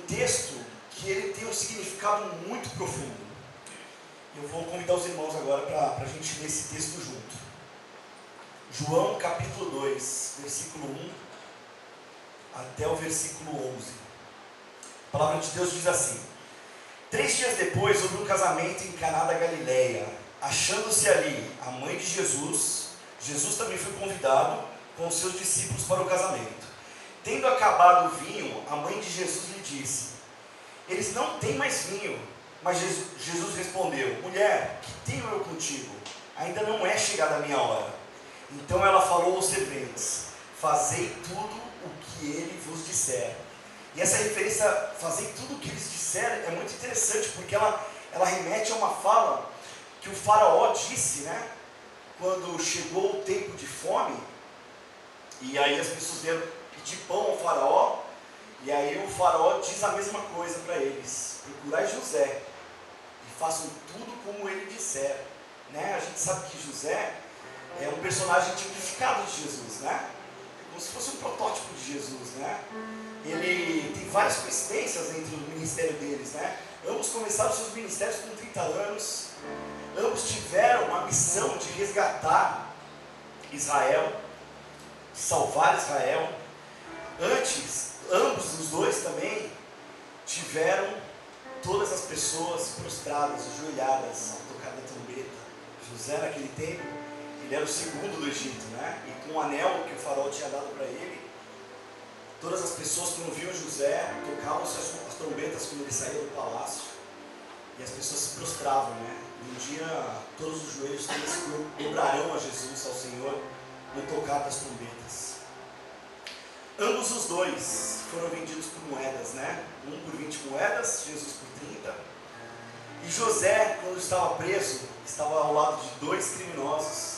texto que ele tem um significado muito profundo. Eu vou convidar os irmãos agora para a gente ler esse texto junto. João capítulo 2, versículo 1 até o versículo 11. A palavra de Deus diz assim: 3 dias depois houve um casamento em Caná da Galileia. Achando-se ali a mãe de Jesus, Jesus também foi convidado com os seus discípulos para o casamento. Tendo acabado o vinho, a mãe de Jesus lhe disse: eles não têm mais vinho. Mas Jesus respondeu: mulher, que tenho eu contigo? Ainda não é chegada a minha hora. Então ela falou aos serventes: fazei tudo o que ele vos disser. E essa referência, fazei tudo o que eles disserem, é muito interessante, porque ela remete a uma fala que o faraó disse, né? Quando chegou o tempo de fome, e aí as pessoas vieram pedir pão ao faraó, e aí o faraó diz a mesma coisa para eles: procurai José, e façam tudo como ele disser. Né? A gente sabe que José é um personagem tipificado de Jesus, né? Como se fosse um protótipo de Jesus, né? Ele tem várias coincidências entre o ministério deles, né? Ambos começaram seus ministérios com 30 anos, ambos tiveram a missão de resgatar Israel, de salvar Israel. Antes, ambos os dois também tiveram todas as pessoas prostradas, ajoelhadas ao tocar da trombeta. José, naquele tempo, ele era o segundo do Egito, né? E com o anel que o faraó tinha dado para ele, todas as pessoas que não viam José tocavam as trombetas quando ele saía do palácio, e as pessoas se prostravam, né? E um dia todos os joelhos deles dobrarão a Jesus, ao Senhor, no tocar das trombetas. Ambos os dois foram vendidos por moedas, né? Um por 20 moedas, Jesus por 30. E José, quando estava preso, estava ao lado de 2 criminosos.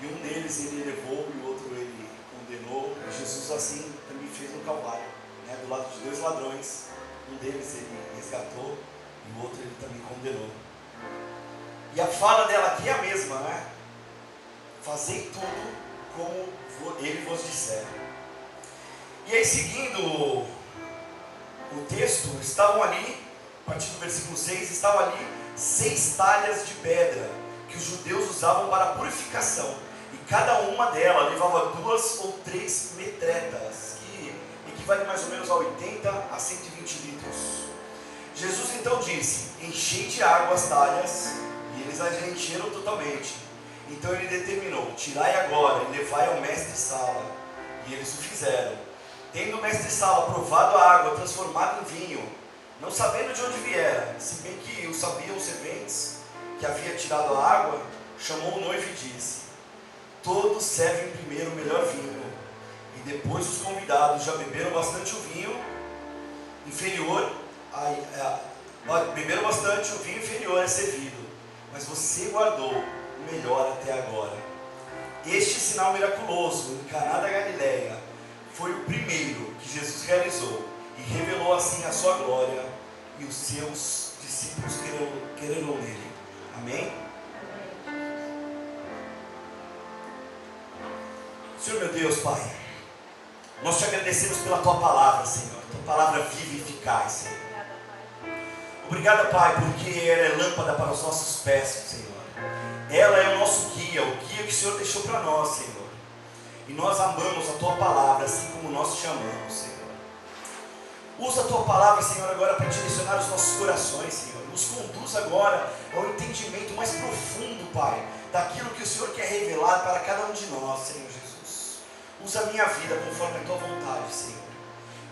E um deles ele levou e o outro ele condenou. E Jesus assim também fez no Calvário, né? Do lado de 2 ladrões. Um deles ele resgatou e o outro ele também condenou. E a fala dela aqui é a mesma, né? Fazei tudo como ele vos disser. E aí, seguindo o texto, estavam ali, a partir do versículo 6, estavam ali 6 talhas de pedra que os judeus usavam para purificação, e cada uma delas levava 2 ou 3 metretas, que equivale mais ou menos a 80 a 120 litros. Jesus então disse: enchei de água as talhas, e eles as encheram totalmente. Então ele determinou: tirai agora e levai ao mestre-sala. E eles o fizeram. Tendo o mestre-sala provado a água transformada em vinho, não sabendo de onde viera, se bem que o sabiam os serventes que havia tirado a água, chamou o noivo e disse: todos servem primeiro o melhor vinho, e depois os convidados já beberam bastante o vinho inferior, beberam bastante o vinho inferior é servido, mas você guardou o melhor até agora. Este sinal miraculoso em Caná da Galileia foi o primeiro que Jesus realizou, e revelou assim a sua glória, e os seus discípulos creram nele. Amém? Senhor meu Deus, Pai, nós te agradecemos pela tua palavra, Senhor, tua palavra viva e eficaz, Senhor. Obrigado, Pai, porque ela é lâmpada para os nossos pés, Senhor. Ela é o nosso guia, o guia que o Senhor deixou para nós, Senhor. E nós amamos a tua palavra, assim como nós te amamos, Senhor. Usa a tua palavra, Senhor, agora para direcionar os nossos corações, Senhor. Nos conduz agora ao entendimento mais profundo, Pai, daquilo que o Senhor quer revelar para cada um de nós, Senhor Jesus. Usa a minha vida conforme a tua vontade, Senhor.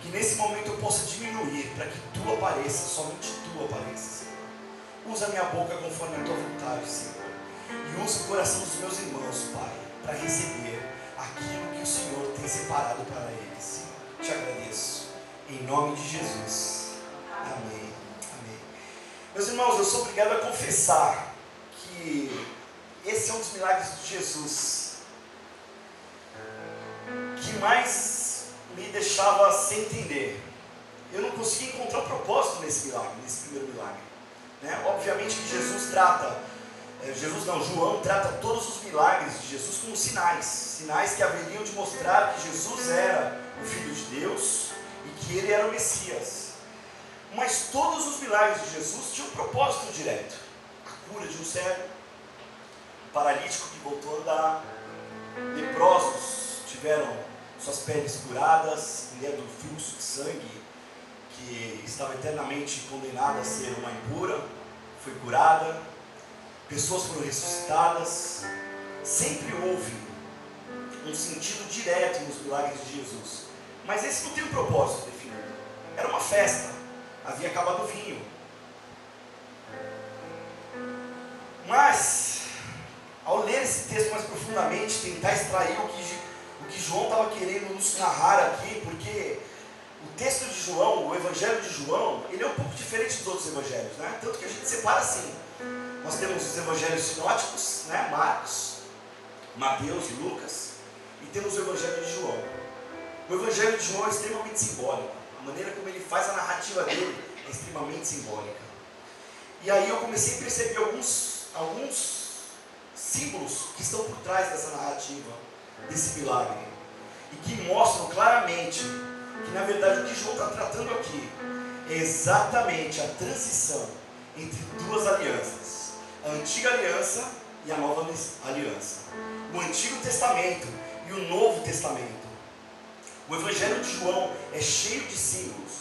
Que nesse momento eu possa diminuir para que tu apareça, somente tu apareça, Senhor. Usa a minha boca conforme a tua vontade, Senhor. E usa o coração dos meus irmãos, Pai, para receber aquilo que o Senhor tem separado para eles, Senhor. Te agradeço, em nome de Jesus. Amém. Amém. Meus irmãos, eu sou obrigado a confessar que esse é um dos milagres de Jesus que mais me deixava sem entender. Eu não conseguia encontrar um propósito nesse milagre, nesse primeiro milagre, né? Obviamente que João trata todos os milagres de Jesus como sinais que haveriam de mostrar que Jesus era o Filho de Deus e que ele era o Messias. Mas todos os milagres de Jesus tinham um propósito direto. A cura de um cego, um paralítico que voltou a andar, leprosos tiveram suas peles curadas, mulher do fluxo de sangue, que estava eternamente condenada a ser uma impura, foi curada, pessoas foram ressuscitadas. Sempre houve um sentido direto nos milagres de Jesus, mas esse não tem um propósito definido. Era uma festa, havia acabado o vinho. Mas, ao ler esse texto mais profundamente, tentar extrair o que João estava querendo nos narrar aqui, porque o texto de João, o evangelho de João, ele é um pouco diferente dos outros evangelhos, né? Tanto que a gente separa assim. Nós temos os evangelhos sinóticos, né? Marcos, Mateus e Lucas, e temos o evangelho de João. O evangelho de João é extremamente simbólico. A maneira como ele faz a narrativa dele é extremamente simbólica. E aí eu comecei a perceber alguns símbolos que estão por trás dessa narrativa, desse milagre, e que mostram claramente que, na verdade, o que João está tratando aqui é exatamente a transição entre duas alianças: a antiga aliança e a nova aliança, o Antigo Testamento e o Novo Testamento. O Evangelho de João é cheio de símbolos.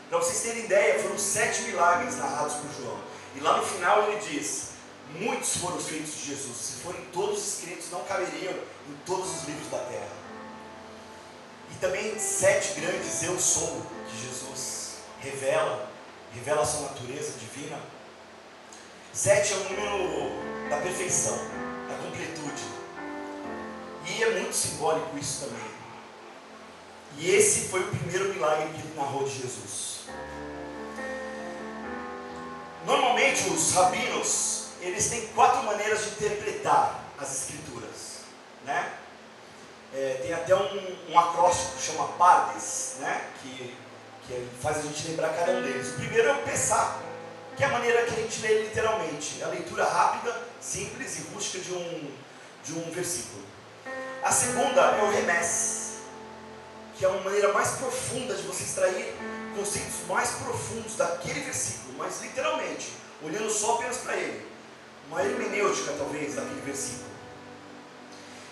Para vocês terem ideia, foram 7 milagres narrados por João, e lá no final ele diz: muitos foram os feitos de Jesus, se forem todos escritos, não caberiam em todos os livros da terra. E também 7 grandes eu sou que Jesus revela a sua natureza divina. 7 é o número da perfeição, da completude. E é muito simbólico isso também. E esse foi o primeiro milagre que ele narrou de Jesus. Normalmente os rabinos, eles têm 4 maneiras de interpretar as escrituras, né? Tem até um acróstico que chama Pardes, né? Que faz a gente lembrar cada um deles. O primeiro é o Pessá, que é a maneira que a gente lê literalmente, a leitura rápida, simples e rústica de um versículo. A segunda é o Remés, que é uma maneira mais profunda de você extrair conceitos mais profundos daquele versículo, mas literalmente, olhando só apenas para ele, uma hermenêutica talvez daquele versículo.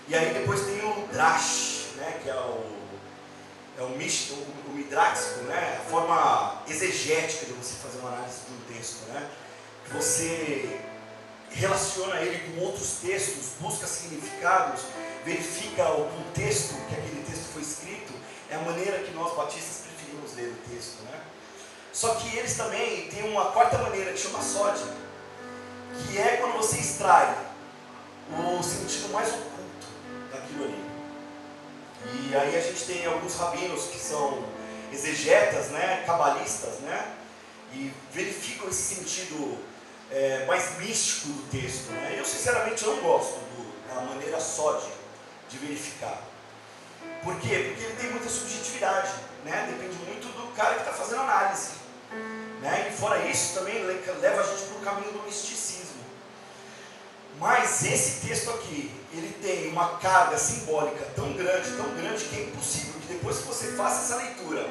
E aí depois tem o Drash, né, que é o midráxico, né, a forma exegética de você fazer uma análise de um texto, né, que você relaciona ele com outros textos, busca significados, verifica o contexto que aquele texto foi escrito. É a maneira que nós batistas preferimos ler o texto, né? Só que eles também têm uma 4ª maneira que chama sódia, que é quando você extrai o sentido mais oculto daquilo ali. E aí a gente tem alguns rabinos que são exegetas, né, cabalistas, né, e verificam esse sentido mais místico do texto, né? Eu sinceramente não gosto da maneira sódia de verificar. Por quê? Porque ele tem muita subjetividade, né? Depende muito do cara que está fazendo análise, né? E fora isso também leva a gente para o caminho do misticismo. Mas esse texto aqui, ele tem uma carga simbólica tão grande que é impossível que depois que você faça essa leitura,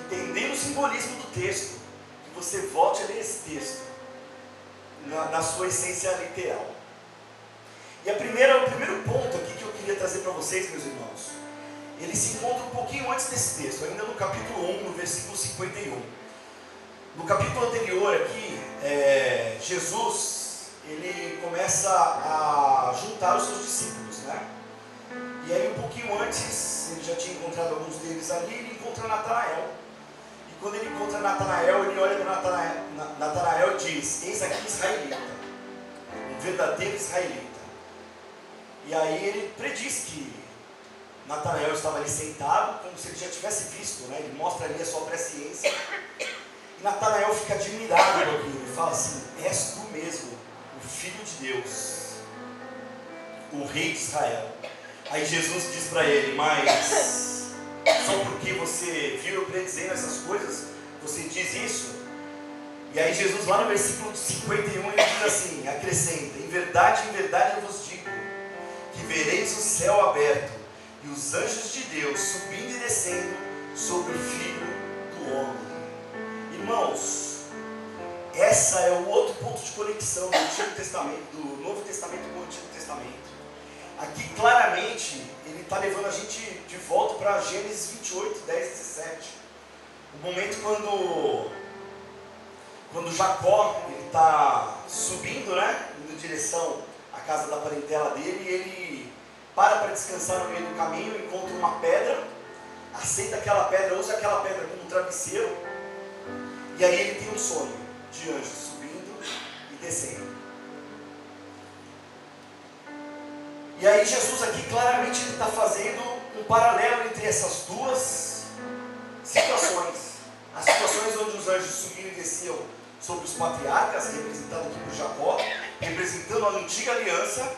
entendendo o simbolismo do texto, que você volte a ler esse texto na sua essência literal. E o primeiro ponto aqui que eu queria trazer para vocês, meus irmãos, ele se encontra um pouquinho antes desse texto, ainda no capítulo 1, no versículo 51. No capítulo anterior aqui, Jesus, ele começa a juntar os seus discípulos, né? E aí um pouquinho antes, ele já tinha encontrado alguns deles ali, ele encontra Natanael. E quando ele encontra Natanael, ele olha para Natanael e diz: eis aqui israelita, um verdadeiro israelita. E aí ele prediz que Natanael estava ali sentado, como se ele já tivesse visto, né? Ele mostra ali a sua presciência. E Natanael fica admirado com aquilo. Ele fala assim: és tu mesmo, o Filho de Deus, o Rei de Israel. Aí Jesus diz para ele: mas só porque você viu eu predizendo essas coisas, você diz isso? E aí Jesus lá no versículo 51 ele diz assim, acrescenta: em verdade eu vos digo, que vereis o céu aberto e os anjos de Deus subindo e descendo sobre o Filho do Homem. E Irmãos, essa é o outro ponto de conexão do Antigo Testamento, do Novo Testamento com o Antigo Testamento. Aqui claramente ele está levando a gente de volta para Gênesis 28, 10 e 17. O momento quando Jacó está subindo, né, indo em direção à casa da parentela dele, e ele para descansar no meio do caminho, encontra uma pedra, aceita aquela pedra, usa aquela pedra como um travesseiro, e aí ele tem um sonho de anjos subindo e descendo. E aí Jesus aqui claramente está fazendo um paralelo entre essas duas situações. As situações onde os anjos subiam e desciam sobre os patriarcas, representado aqui por Jacó, representando a antiga aliança.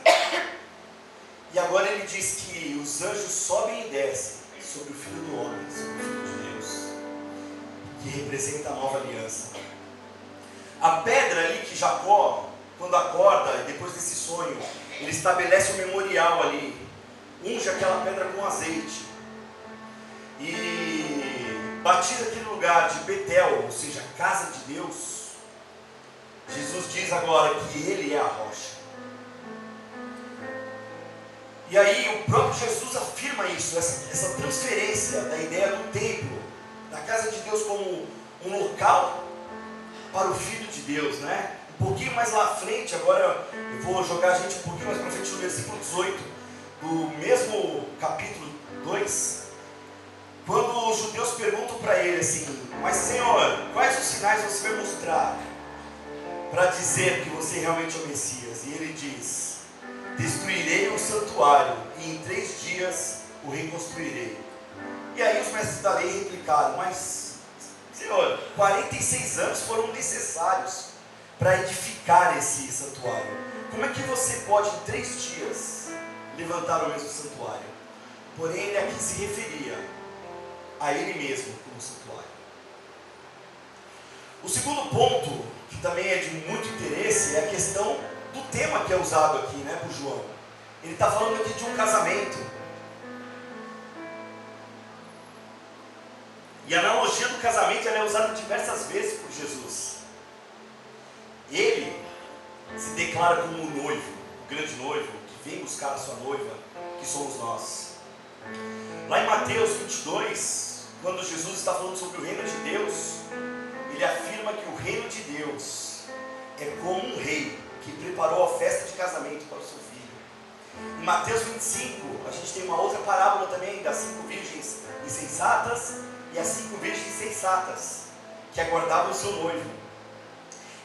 E agora ele diz que os anjos sobem e descem sobre o Filho do Homem, sobre o Filho de Deus, que representa a nova aliança. A pedra ali que Jacó, quando acorda, depois desse sonho, ele estabelece um memorial ali, unge aquela pedra com azeite, e batiza aquele lugar de Betel, ou seja, casa de Deus. Jesus diz agora que ele é a rocha. E aí o próprio Jesus afirma isso, essa transferência da ideia do templo, da casa de Deus como um local para o Filho de Deus, né? Um pouquinho mais lá à frente, agora eu vou jogar a gente um pouquinho mais para frente no versículo 18, do mesmo capítulo 2, quando os judeus perguntam para ele assim: mas Senhor, quais os sinais você vai mostrar para dizer que você realmente é o Messias? E ele diz: destruirei o santuário e em 3 dias o reconstruirei. E aí os mestres da lei replicaram: mas Senhor, 46 anos foram necessários para edificar esse santuário. Como é que você pode em 3 dias levantar o mesmo santuário? Porém ele aqui se referia a ele mesmo como santuário. O segundo ponto, que também é de muito interesse, é a questão do tema que é usado aqui, né, por João. Ele está falando aqui de um casamento. E a analogia do casamento ela é usada diversas vezes por Jesus. Ele se declara como o noivo, o grande noivo, que vem buscar a sua noiva, que somos nós. Lá em Mateus 22, quando Jesus está falando sobre o reino de Deus, ele afirma que o reino de Deus é como um rei que preparou a festa de casamento para o seu filho. Em Mateus 25, a gente tem uma outra parábola também das 5 virgens insensatas e as 5 virgens sensatas que aguardavam o seu noivo.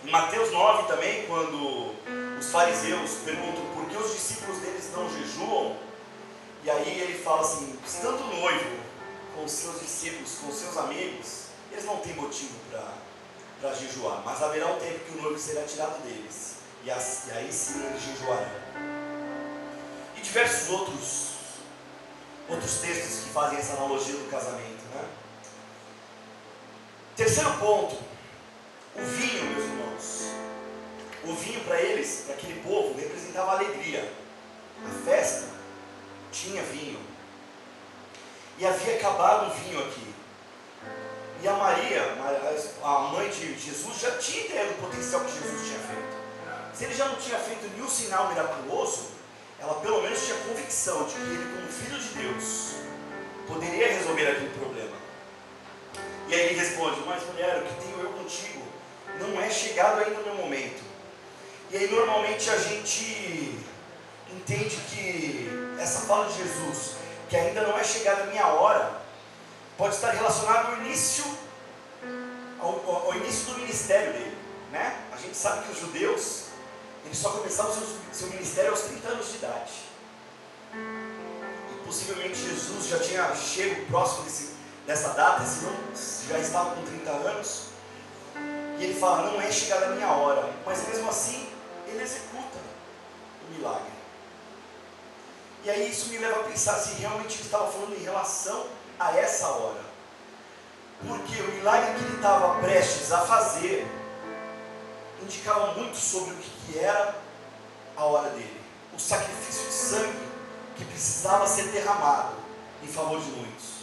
Em Mateus 9 também, quando os fariseus perguntam por que os discípulos deles não jejuam, e aí ele fala assim: estando noivo com os seus discípulos, com os seus amigos, eles não têm motivo para jejuar, mas haverá um tempo que o noivo será tirado deles, e aí sim eles jejuarão. E diversos outros textos que fazem essa analogia do casamento, né? Terceiro ponto, o vinho, meus irmãos. O vinho para eles, para aquele povo, representava alegria. A festa tinha vinho. E havia acabado o vinho aqui. E a Maria, a mãe de Jesus, já tinha ideia do potencial que Jesus tinha feito. Se ele já não tinha feito nenhum sinal miraculoso, ela pelo menos tinha convicção de que ele, como filho de Deus, poderia resolver aquele problema. E aí ele responde: mas mulher, o que tenho eu contigo não é chegado ainda o meu momento. E aí normalmente a gente entende que essa fala de Jesus, que ainda não é chegada a minha hora, pode estar relacionado ao início do ministério dele, né? A gente sabe que os judeus, eles só começaram o seu ministério aos 30 anos de idade. E possivelmente Jesus já tinha chego próximo dessa data, se não já estava com 30 anos. E ele fala: não é chegada a minha hora. Mas mesmo assim, ele executa o milagre. E aí isso me leva a pensar se realmente ele estava falando em relação a essa hora. Porque o milagre que ele estava prestes a fazer indicava muito sobre o que era a hora dele. O sacrifício de sangue que precisava ser derramado em favor de muitos.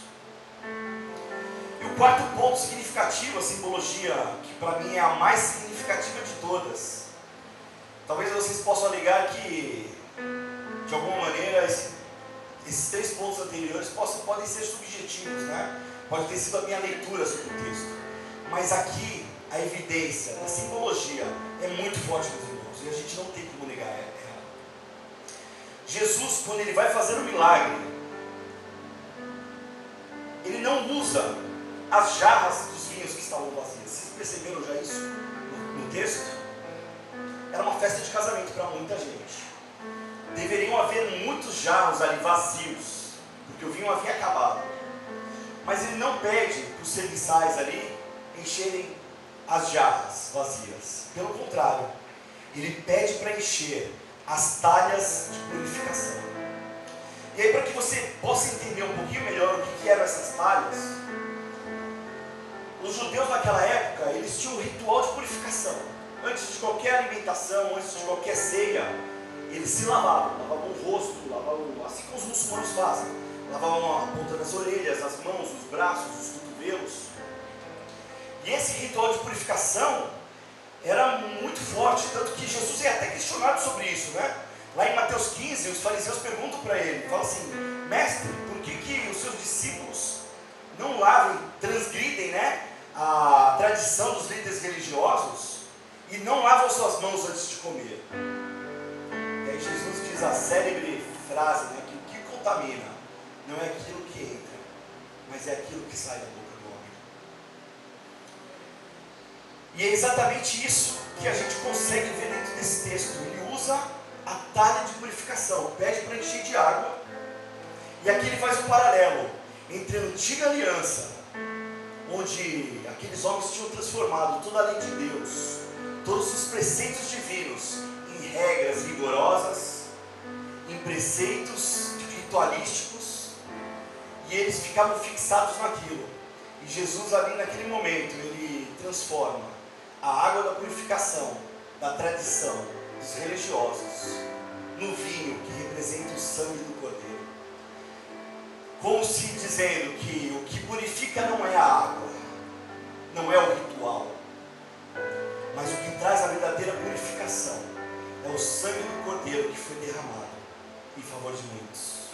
E o o quarto ponto significativo, a simbologia, que para mim é a mais significativa de todas. Talvez vocês possam alegar que, de alguma maneira, esses 3 pontos anteriores podem ser subjetivos, né? Pode ter sido a minha leitura sobre o texto. Mas aqui, a evidência, a simbologia é muito forte, meus irmãos, e a gente não tem como negar ela. Jesus, quando ele vai fazer um milagre, ele não usa as jarras dos vinhos que estavam vazias. Vocês perceberam já isso no texto? Era uma festa de casamento para muita gente. Deveriam haver muitos jarros ali vazios, porque o vinho havia acabado. Mas ele não pede para os serviçais ali encherem as jarras vazias. Pelo contrário, ele pede para encher as talhas de purificação. E aí, para que você possa entender um pouquinho melhor o que eram essas talhas, os judeus naquela época, eles tinham um ritual de purificação. Antes de qualquer alimentação, antes de qualquer ceia, eles se lavavam o rosto, assim como os muçulmanos fazem. Lavavam a ponta das orelhas, as mãos, os braços, os cotovelos. E esse ritual de purificação era muito forte, tanto que Jesus é até questionado sobre isso, né? Lá em Mateus 15, os fariseus perguntam para ele, falam assim: mestre, por que os seus discípulos não lavam, transgridem, né, a tradição dos líderes religiosos e não lavam suas mãos antes de comer? E aí Jesus diz a célebre frase, né, que o que contamina não é aquilo que entra, mas é aquilo que sai da boca do homem. E é exatamente isso que a gente consegue ver dentro desse texto. Ele usa a talha de purificação, pede para encher de água. E aqui ele faz um paralelo entre a antiga aliança, onde aqueles homens tinham transformado toda a lei de Deus, todos os preceitos divinos, em regras rigorosas, em preceitos ritualísticos, e eles ficavam fixados naquilo. E Jesus ali naquele momento, ele transforma a água da purificação, da tradição dos religiosos, no vinho que representa o sangue do Cordeiro. Como se dizendo que o que purifica não é a água, não é o ritual, mas o que traz a verdadeira purificação é o sangue do Cordeiro que foi derramado em favor de muitos.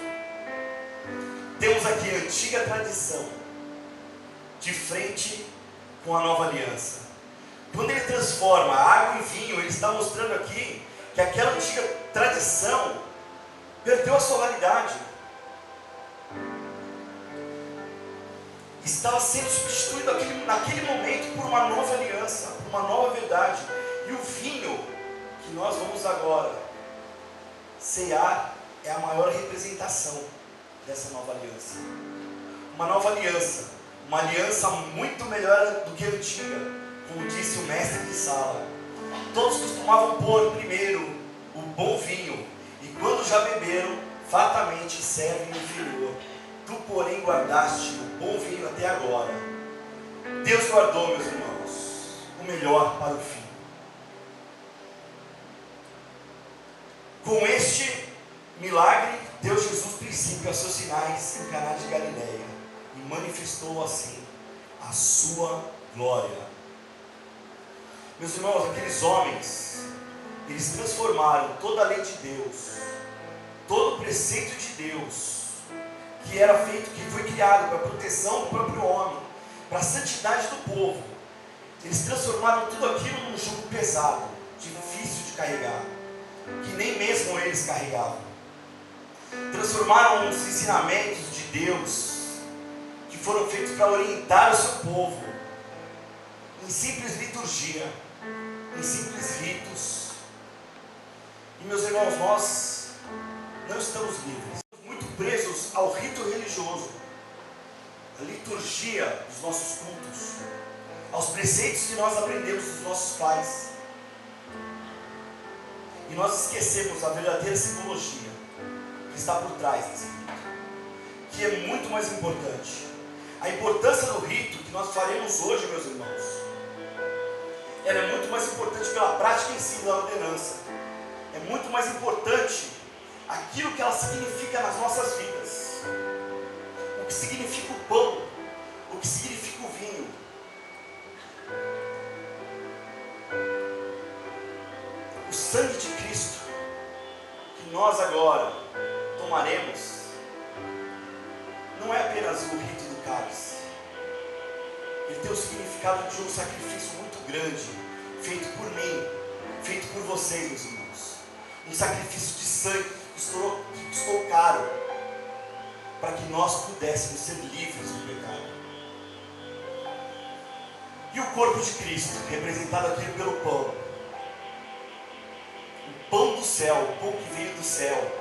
Temos aqui a antiga tradição de frente com a nova aliança. Quando ele transforma a água em vinho, ele está mostrando aqui que aquela antiga tradição perdeu a sua validade. Estava sendo substituído naquele momento por uma nova aliança, por uma nova verdade. E o vinho que nós vamos agora cear é a maior representação dessa nova aliança. Uma nova aliança, uma aliança muito melhor do que a antiga. Como disse o mestre de sala, todos costumavam pôr primeiro o bom vinho, e quando já beberam, fartamente servem o inferior. Tu, porém, guardaste o bom vinho até agora. Deus guardou, meus irmãos, o melhor para o fim. Com este milagre, deu Jesus princípio a seus sinais em Caná de Galileia, e manifestou assim a sua glória. Meus irmãos, aqueles homens, eles transformaram toda a lei de Deus, todo o preceito de Deus, que era feito, que foi criado para a proteção do próprio homem, para a santidade do povo. Eles transformaram tudo aquilo num jugo pesado, difícil de carregar, que nem mesmo eles carregavam. Transformaram os ensinamentos de Deus, que foram feitos para orientar o seu povo, em simples liturgia, em simples ritos. E meus irmãos, nós não estamos livres, estamos muito presos ao rito religioso, à liturgia dos nossos cultos, aos preceitos que nós aprendemos dos nossos pais, e nós esquecemos a verdadeira simbologia que está por trás desse rito, que é muito mais importante. A importância do rito que nós faremos hoje, meus irmãos, ela é muito mais importante pela prática em si da ordenança. É muito mais importante aquilo que ela significa nas nossas vidas. O que significa o pão, o que significa o apenas o rito do cálice. Ele tem o significado de um sacrifício muito grande, feito por mim, feito por vocês, meus irmãos. Um sacrifício de sangue que custou caro, para que nós pudéssemos ser livres do pecado. E o corpo de Cristo, representado aqui pelo pão. O pão do céu, o pão que veio do céu.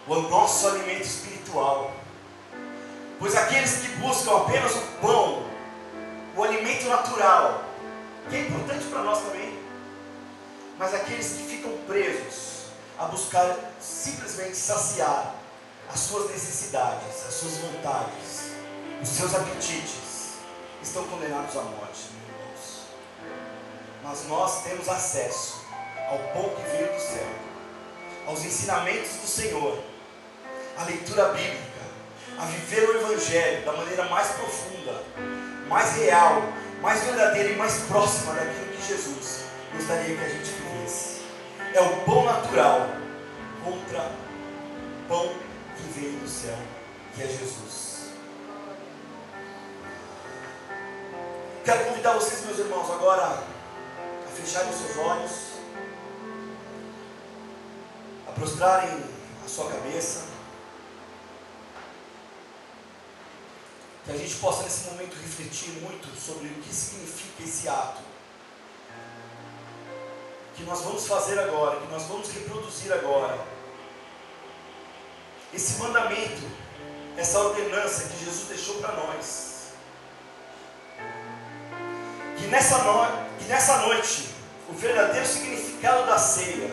O nosso alimento espiritual. Pois aqueles que buscam apenas o pão, o alimento natural, que é importante para nós também, mas aqueles que ficam presos a buscar simplesmente saciar as suas necessidades, as suas vontades, os seus apetites, estão condenados à morte, meus irmãos. Mas nós temos acesso ao pão que veio do céu, aos ensinamentos do Senhor, à leitura bíblica, a viver o Evangelho da maneira mais profunda, mais real, mais verdadeira e mais próxima daquilo que Jesus gostaria que a gente vivesse. É o pão natural contra o pão que veio do céu, que é Jesus. Quero convidar vocês, meus irmãos, agora a fecharem os seus olhos, a prostrarem a sua cabeça, que a gente possa nesse momento refletir muito sobre o que significa esse ato que nós vamos fazer agora, que nós vamos reproduzir agora. Esse mandamento, essa ordenança que Jesus deixou para nós. Que nessa noite, o verdadeiro significado da ceia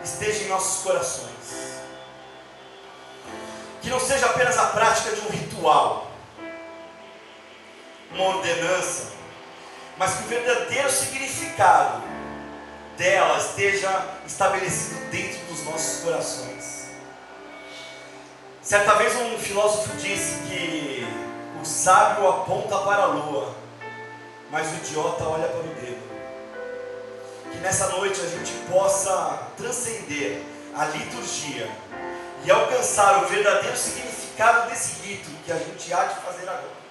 esteja em nossos corações. Que não seja apenas a prática de um ritual, uma ordenança, mas que o verdadeiro significado dela esteja estabelecido dentro dos nossos corações. Certa vez um filósofo disse que o sábio aponta para a lua, mas o idiota olha para o dedo. Que nessa noite a gente possa transcender a liturgia e alcançar o verdadeiro significado desse rito que a gente há de fazer agora.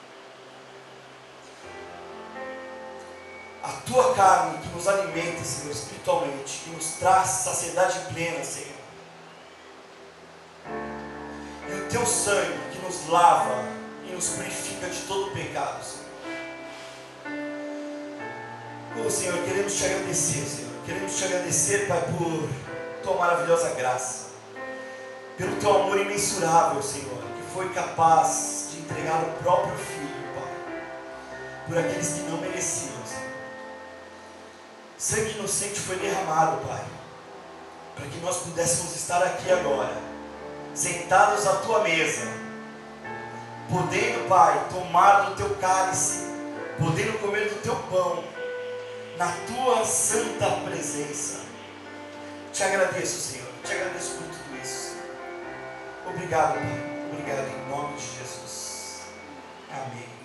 A tua carne que nos alimenta, Senhor, espiritualmente, que nos traz saciedade plena, Senhor. E o teu sangue que nos lava e nos purifica de todo o pecado, Senhor. Oh, Senhor, queremos te agradecer, Senhor. Queremos te agradecer, Pai, por tua maravilhosa graça. Pelo teu amor imensurável, Senhor, que foi capaz de entregar o próprio Filho, Pai, por aqueles que não mereciam, Senhor. Sangue inocente foi derramado, Pai, para que nós pudéssemos estar aqui agora, sentados à tua mesa, podendo, Pai, tomar do teu cálice, podendo comer do teu pão, na tua santa presença. Te agradeço, Senhor, te agradeço por tudo isso. Obrigado, Pai, obrigado em nome de Jesus. Amém.